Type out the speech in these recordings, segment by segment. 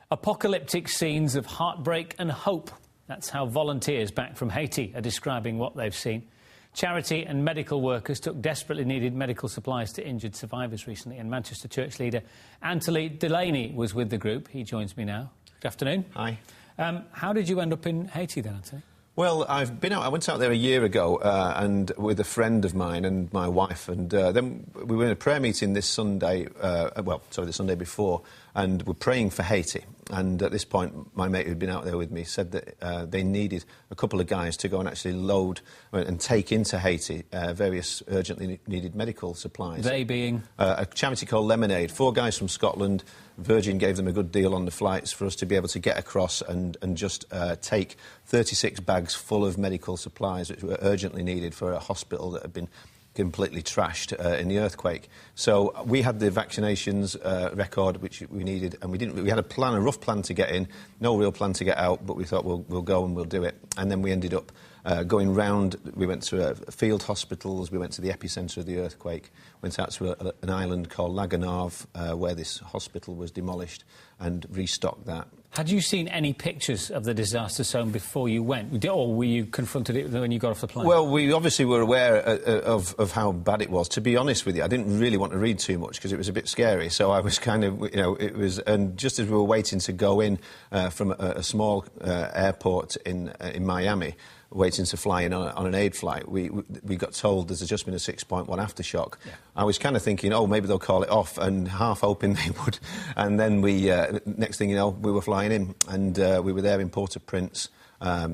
Apocalyptic scenes of heartbreak and hope. That's how volunteers back from Haiti are describing what they've seen. Charity and medical workers took desperately needed medical supplies to injured survivors recently, and Manchester church leader Anthony Delaney was with the group. He joins me now. Good afternoon. Hi. How did you end up in Haiti then, Anthony? Well, I went out there a year ago and with a friend of mine and my wife, and then we were in a prayer meeting this Sunday, the Sunday before, and we're praying for Haiti. And at this point, my mate who'd been out there with me said that they needed a couple of guys to go and actually load and take into Haiti various urgently needed medical supplies. They being? A charity called Lemonade. 4 guys from Scotland. Virgin gave them a good deal on the flights for us to be able to get across and just take 36 bags full of medical supplies which were urgently needed for a hospital that had been completely trashed in the earthquake. So we had the vaccinations record which we needed, and we had a rough plan to get in, no real plan to get out, but we thought we'll go and we'll do it. And then we ended up going round. We went to field hospitals, we went to the epicentre of the earthquake, went out to an island called La Gonâve where this hospital was demolished, and restocked that. Had you seen any pictures of the disaster zone before you went, or were you confronted it when you got off the plane? Well, we obviously were aware of how bad it was. To be honest with you, I didn't really want to read too much because it was a bit scary, so I was kind of, and just as we were waiting to go in from a small airport in Miami, waiting to fly in on an aid flight, we got told there's just been a 6.1 aftershock. Yeah. I was kind of thinking, oh, maybe they'll call it off, and half hoping they would. And then next thing you know, we were flying in, and we were there in Port-au-Prince.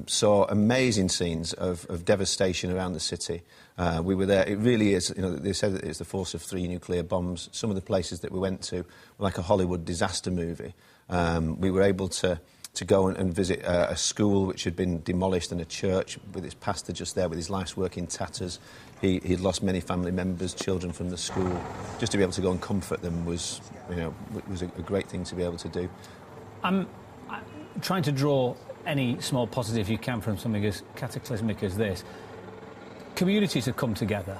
Saw amazing scenes of devastation around the city. We were there. It really is, they said that it's the force of 3 nuclear bombs. Some of the places that we went to were like a Hollywood disaster movie. We were able to go and visit a school which had been demolished, and a church with its pastor just there with his life's work in tatters. He'd lost many family members, children from the school. Just to be able to go and comfort them was a great thing to be able to do. I'm trying to draw any small positive you can from something as cataclysmic as this. Communities have come together.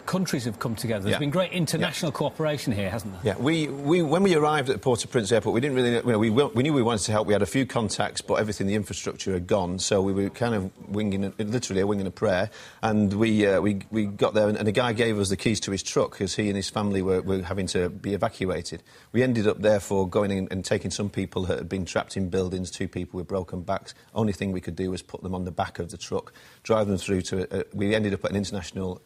Countries have come together. There's been great international cooperation here, hasn't there? Yeah, when we arrived at Port-au-Prince airport, we didn't really, we knew we wanted to help. We had a few contacts, but everything, the infrastructure had gone, so we were kind of literally winging a prayer. And we got there, and a guy gave us the keys to his truck because he and his family were having to be evacuated. We ended up therefore going in and taking some people that had been trapped in buildings, 2 people with broken backs. Only thing we could do was put them on the back of the truck, drive them through to. We ended up at an international,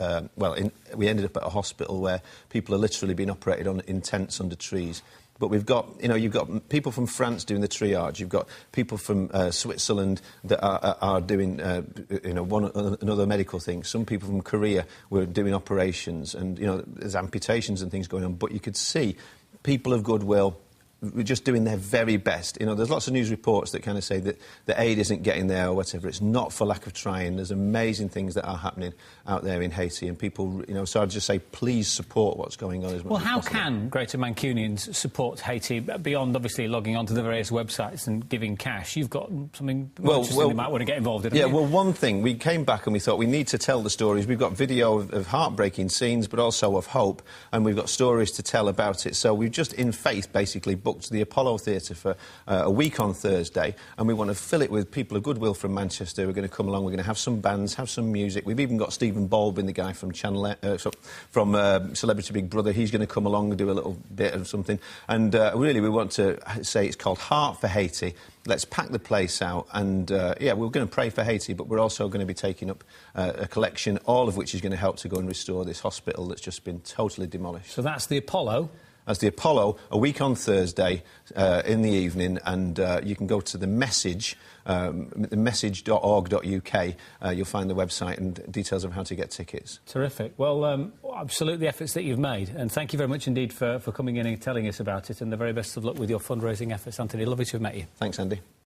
we ended up at a hospital where people are literally being operated on in tents under trees. But we've got, you've got people from France doing the triage. You've got people from Switzerland that are doing, another medical thing. Some people from Korea were doing operations, and there's amputations and things going on. But you could see people of goodwill. We're just doing their very best. There's lots of news reports that kind of say that the aid isn't getting there or whatever. It's not for lack of trying. There's amazing things that are happening out there in Haiti, and people, so I'd just say please support what's going on as much as possible. Well, how can Greater Mancunians support Haiti beyond obviously logging onto the various websites and giving cash? You've got something interesting you might want to get involved in. Yeah, well, one thing, we came back and we thought we need to tell the stories. We've got video of heartbreaking scenes, but also of hope, and we've got stories to tell about it. So we've just, in faith, basically booked the Apollo Theatre for a week on Thursday, and we want to fill it with people of goodwill from Manchester who are going to come along. We're going to have some bands, have some music. We've even got Stephen Baldwin, the guy from Celebrity Big Brother. He's going to come along and do a little bit of something. And really, we want to say it's called Heart for Haiti. Let's pack the place out, and we're going to pray for Haiti, but we're also going to be taking up a collection, all of which is going to help to go and restore this hospital that's just been totally demolished. So that's the Apollo. As the Apollo, a week on Thursday in the evening, and you can go to the message, message.org.uk. You'll find the website and details of how to get tickets. Terrific. Well, I salute the efforts that you've made, and thank you very much indeed for coming in and telling us about it, and the very best of luck with your fundraising efforts, Anthony. Lovely to have met you. Thanks, Andy.